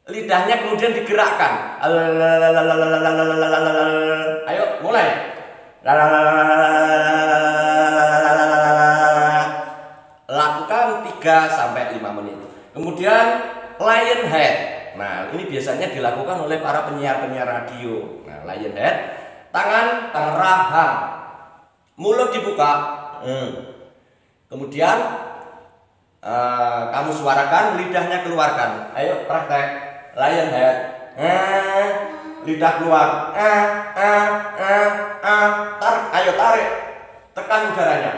Lidahnya kemudian digerakkan. Ayo mulai. Lakukan 3-5 menit. Kemudian lion head. Nah, ini biasanya dilakukan oleh para penyiar-penyiar radio. Nah, lion head, tangan rahang, mulut dibuka. Kemudian kamu suarakan, lidahnya keluarkan. Ayo praktek lion head. Lidah keluar. Tarik, ayo tarik. Tekan udaranya.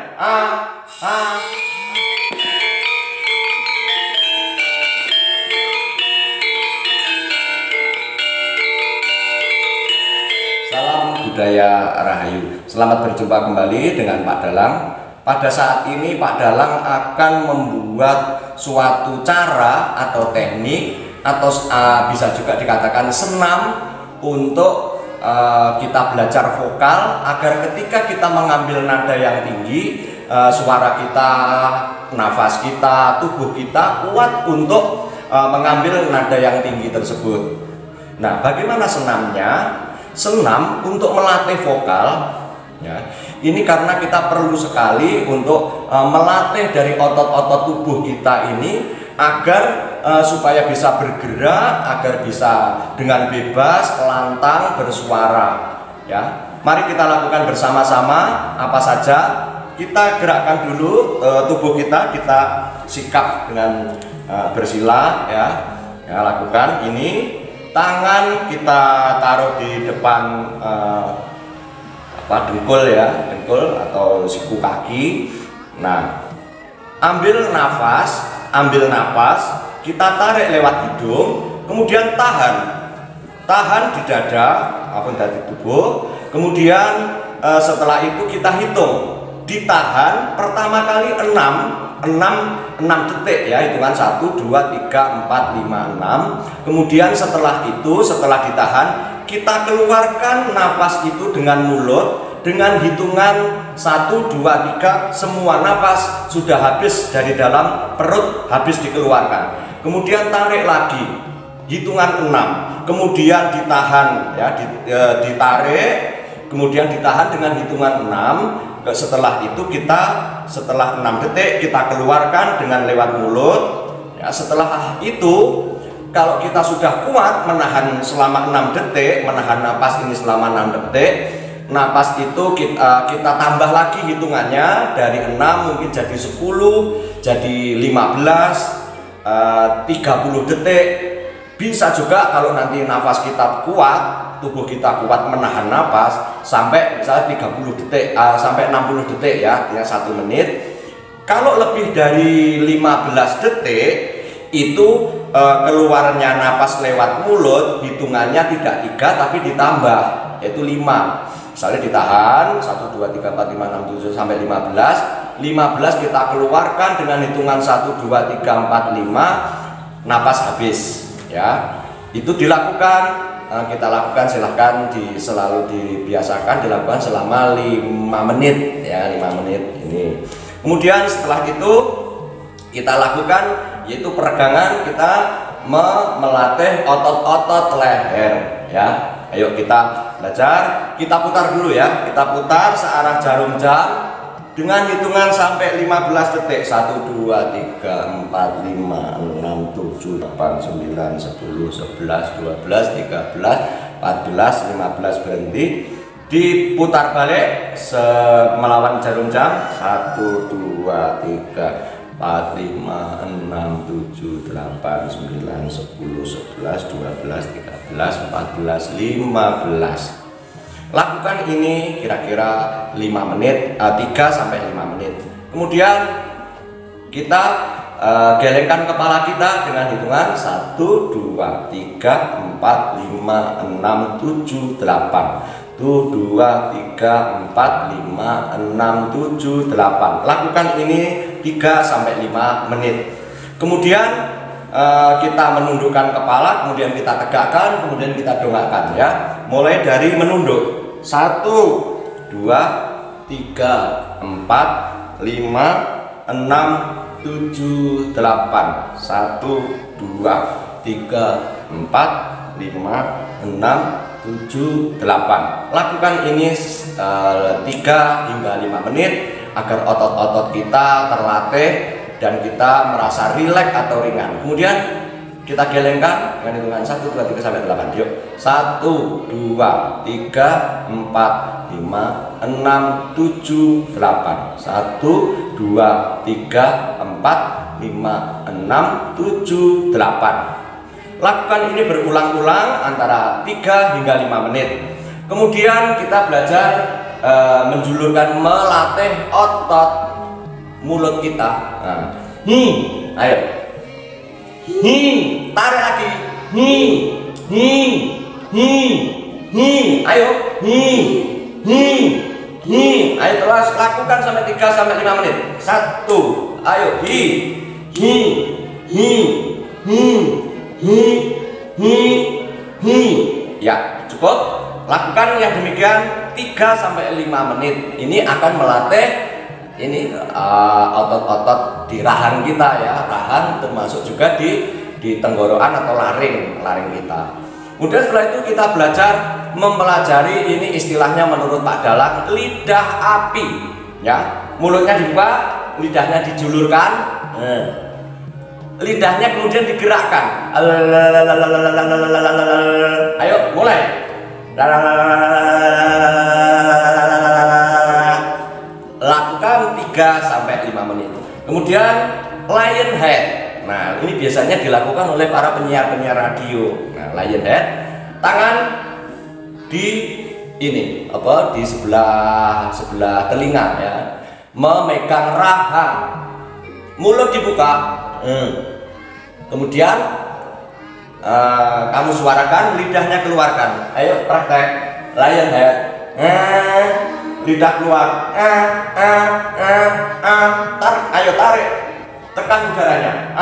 Salam budaya Rahayu. Selamat berjumpa kembali dengan Pak Dalang. Pada saat ini Pak Dalang akan membuat suatu cara atau teknik atau bisa juga dikatakan senam untuk kita belajar vokal agar ketika kita mengambil nada yang tinggi, suara kita, nafas kita, tubuh kita kuat untuk mengambil nada yang tinggi tersebut. Nah, bagaimana senamnya? Senam untuk melatih vokal, ya. Ini karena kita perlu sekali untuk melatih dari otot-otot tubuh kita ini agar supaya bisa bergerak, agar bisa dengan bebas, lantang bersuara, ya. Mari kita lakukan bersama-sama. Apa saja? Kita gerakkan dulu tubuh kita sikap dengan bersila, ya. Ya, lakukan ini. Tangan kita taruh di depan dengkul, ya, dengkul atau siku kaki. Nah, ambil nafas, kita tarik lewat hidung, kemudian tahan di dada maupun dari tubuh. Kemudian setelah itu kita hitung, ditahan pertama kali 6 detik, ya, hitungan 1, 2, 3, 4, 5, 6. Kemudian setelah itu, setelah ditahan, kita keluarkan napas itu dengan mulut dengan hitungan 1, 2, 3. Semua napas sudah habis dari dalam perut, habis dikeluarkan. Kemudian tarik lagi, hitungan 6. Kemudian ditahan, ya, ditarik, kemudian ditahan dengan hitungan 6. Setelah itu setelah 6 detik kita keluarkan dengan lewat mulut, ya. Setelah itu kalau kita sudah kuat menahan selama 6 detik, menahan napas ini selama 6 detik, napas itu kita tambah lagi hitungannya dari 6 mungkin jadi 10, jadi 15, 30 detik. Bisa juga kalau nanti nafas kita kuat, tubuh kita kuat menahan napas sampai misalnya 30 detik sampai 60 detik, ya, artinya 1 menit. Kalau lebih dari 15 detik itu keluarnya napas lewat mulut hitungannya tidak 3 tapi ditambah, yaitu 5. Misalnya ditahan 1, 2, 3, 4, 5, 6, 7 sampai 15 kita keluarkan dengan hitungan 1, 2, 3, 4, 5, napas habis, ya. Itu dilakukan, kita lakukan, silahkan selalu dibiasakan dilakukan selama 5 menit, ya, 5 menit ini. Kemudian setelah itu kita lakukan yaitu peregangan, kita melatih otot-otot leher, ya. Ayo kita belajar, kita putar dulu, ya, kita putar searah jarum jam dengan hitungan sampai 15 detik. 1, 2, 3, 4, 5, 6, 7, 8, 9, 10, 11, 12, 13, 14, 15 berhenti. Diputar balik melawan jarum jam. 1, 2, 3, 4, 5, 6, 7, 8, 9, 10, 11, 12, 13, 14, 15. Lakukan ini kira-kira 5 menit, 3-5 menit. Kemudian kita gelengkan kepala kita dengan hitungan 1, 2, 3, 4, 5, 6, 7, 8. 1, 2, 3, 4, 5, 6, 7, 8. Lakukan ini 3-5 menit. Kemudian kita menundukkan kepala, kemudian kita tegakkan, kemudian kita dongakkan, ya. Mulai dari menunduk. 1, 2, 3, 4, 5, 6, 7, 8. 1, 2, 3, 4, 5, 6, 7, 8. Lakukan ini 3 hingga 5 menit agar otot-otot kita terlatih dan kita merasa rileks atau ringan. Kemudian kita gelengkan dengan hitungan 1, 2, 3 sampai 8. Yuk. 1, 2, 3, 4, 5, 6, 7, 8. 1, 2, 3, 4, 5, 6, 7, 8. Lakukan ini berulang-ulang antara 3 hingga 5 menit. Kemudian kita belajar menjulurkan, melatih otot mulut kita. Nah, ayo. Tarik lagi. Ayo. Ayo terus lakukan sampai 3 sampai 5 menit. 1. Ayo. Ya, cukup. Lakukan yang demikian 3 sampai 5 menit. Ini akan melatih ini otot-otot di rahang kita ya. Rahang termasuk juga di tenggorokan atau laring kita. Kemudian setelah itu kita belajar mempelajari ini istilahnya menurut Pak Dalang lidah api ya. Mulutnya dibuka, lidahnya dijulurkan. Lidahnya kemudian digerakkan. Ayo mulai. Lakukan 3 sampai 5 menit. Kemudian lion head. Nah, ini biasanya dilakukan oleh para penyiar-penyiar radio. Nah, lion head, tangan di ini di sebelah telinga ya. Memegang rahang. Mulut dibuka. Kemudian kamu suarakan, lidahnya keluarkan. Ayo praktek lion head. Lidah keluar. Tarik, ayo tarik. Tekan udaranya.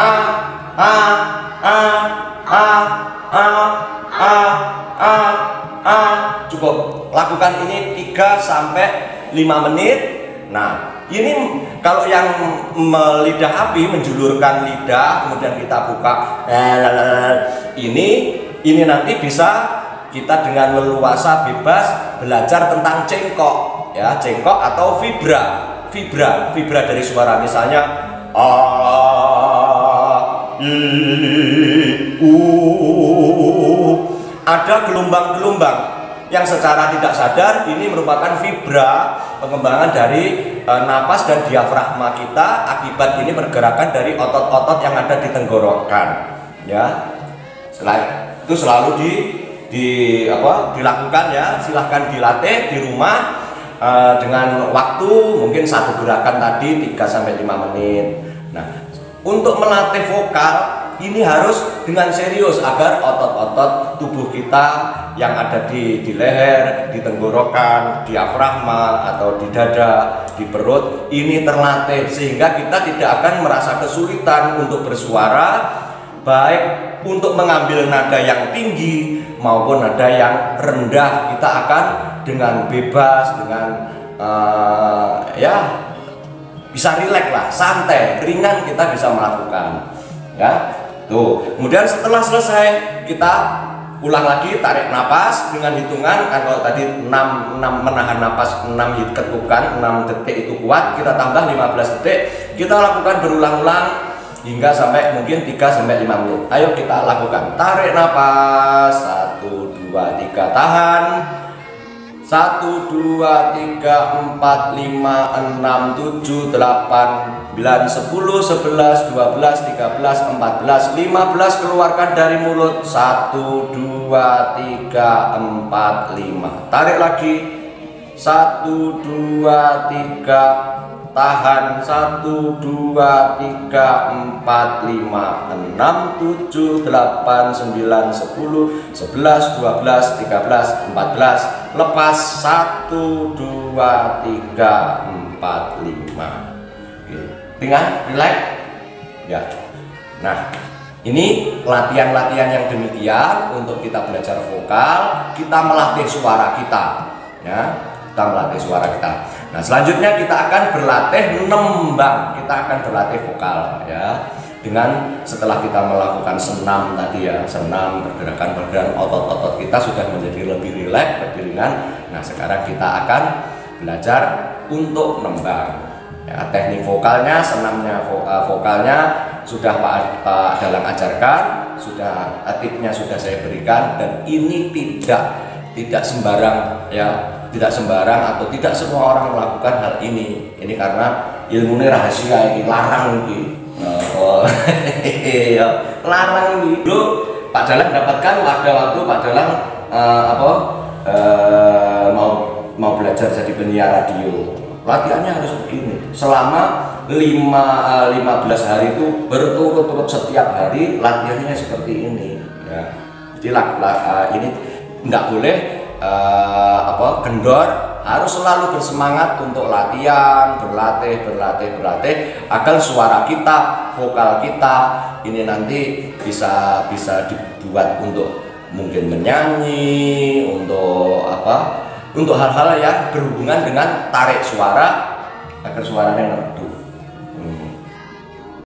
Cukup. Lakukan ini 3 sampai 5 menit. Nah, ini kalau yang lidah api menjulurkan lidah kemudian kita buka ini nanti bisa kita dengan leluasa bebas belajar tentang cengkok ya, cengkok atau vibra dari suara, misalnya ada gelombang-gelombang yang secara tidak sadar ini merupakan vibra pengembangan dari napas dan diafragma kita akibat ini pergerakan dari otot-otot yang ada di tenggorokan ya. Selain itu selalu dilakukan ya, silahkan dilatih di rumah dengan waktu mungkin 1 gerakan tadi 3 sampai 5 menit. Nah, untuk melatih vokal ini harus dengan serius agar otot-otot tubuh kita yang ada di leher, di tenggorokan, diafragma atau di dada, di perut ini terlatih sehingga kita tidak akan merasa kesulitan untuk bersuara, baik untuk mengambil nada yang tinggi maupun nada yang rendah. Kita akan dengan bebas, dengan bisa rileks lah, santai, ringan kita bisa melakukan ya. Tuh, kemudian setelah selesai kita ulang lagi, tarik napas dengan hitungan, kalau tadi 6 menahan napas 6 ketukan 6 detik itu kuat, kita tambah 15 detik. Kita lakukan berulang-ulang hingga sampai mungkin 3 sampai 5 menit. Ayo kita lakukan. Tarik napas 1 2 3, tahan 1 2 3 4 5 6 7 8 9 10 11 12 13 14 15 keluarkan dari mulut 1 2 3 4 5, tarik lagi 1 2 3, tahan 1 2 3 4 5 6 7 8 9 10 11 12 13 14, lepas 1 2 3 4 5 dengan relax ya. Nah, ini latihan-latihan yang demikian untuk kita belajar vokal, kita melatih suara kita ya, kita melatih suara kita. Nah, selanjutnya kita akan berlatih nembang, kita akan berlatih vokal ya. Dengan setelah kita melakukan senam tadi ya, senam, pergerakan otot-otot kita sudah menjadi lebih rileks, lebih ringan. Nah sekarang kita akan belajar untuk nembang ya, teknik vokalnya, senamnya, vokalnya sudah Pak Dalang ajarkan, sudah tipnya sudah saya berikan, dan ini tidak sembarang ya, tidak sembarang atau tidak semua orang melakukan hal ini karena ilmu ini rahasia, ini larang ini. Larang ini. Dulu Pak Dalang dapatkan waktu Pak Dalang mau belajar jadi penyiar radio. Latihannya harus begini selama 15 hari itu berturut-turut, setiap hari latihannya seperti ini ya. Jadi ini tidak boleh kendor, harus selalu bersemangat untuk latihan, berlatih agar suara kita, vokal kita ini nanti bisa dibuat untuk mungkin menyanyi, untuk hal-hal yang berhubungan dengan tarik suara agar suaranya merdu.